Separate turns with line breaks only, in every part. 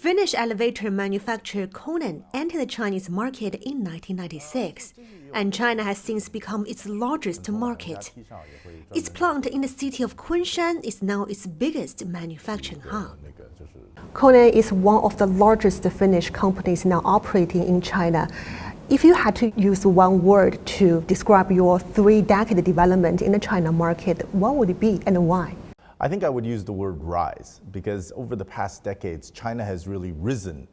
Finnish elevator manufacturer KONE entered the Chinese market in 1996, and China has since become its largest market. Its plant in the city of Kunshan is now its biggest manufacturing hub. KONE is one of the largest Finnish companies now operating in China. If you had to use one word to describe your three-decade development in the China market, what would it be and why?
I think I would use the word rise, because over the past decades, China has really risen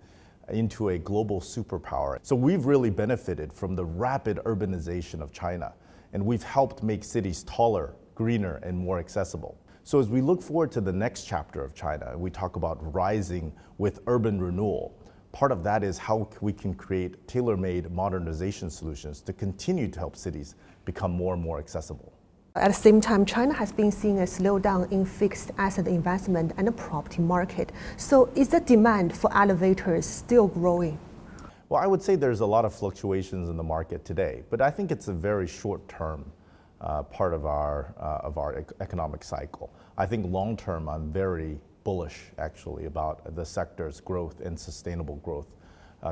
into a global superpower. So we've really benefited from the rapid urbanization of China, and we've helped make cities taller, greener, and more accessible. So as we look forward to the next chapter of China, we talk about rising with urban renewal. Part of that is how we can create tailor-made modernization solutions to continue to help cities become more and more accessible.
At the same time, China has been seeing a slowdown in fixed asset investment and the property market. So is the demand for elevators still growing?
Well, I would say there's a lot of fluctuations in the market today, but I think it's a very short-term part of our economic cycle. I think long-term, I'm very bullish, actually, about the sector's growth and sustainable growth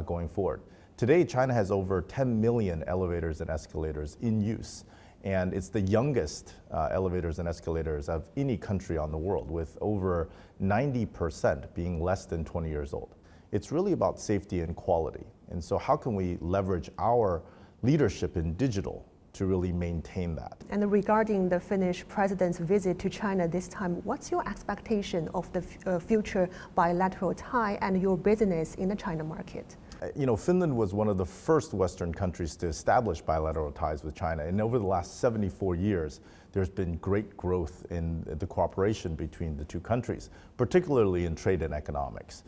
going forward. Today, China has over 10 million elevators and escalators in use. And it's the youngest elevators and escalators of any country on the world, with over 90% being less than 20 years old. It's really about safety and quality. And so how can we leverage our leadership in digital to really maintain that?
And regarding the Finnish president's visit to China this time, what's your expectation of the future bilateral tie and your business in the China market?
You know, Finland was one of the first Western countries to establish bilateral ties with China. And over the last 74 years, there's been great growth in the cooperation between the two countries, particularly in trade and economics.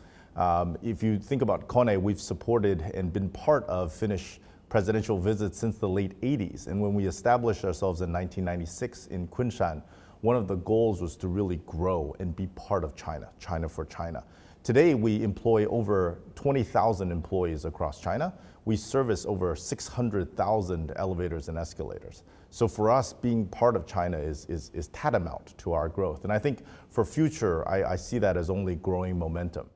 If you think about KONE, we've supported and been part of Finnish presidential visits since the late 80s. And when we established ourselves in 1996 in Kunshan, one of the goals was to really grow and be part of China, China for China. Today, we employ over 20,000 employees across China. We service over 600,000 elevators and escalators. So for us, being part of China is tantamount to our growth. And I think for future, I see that as only growing momentum.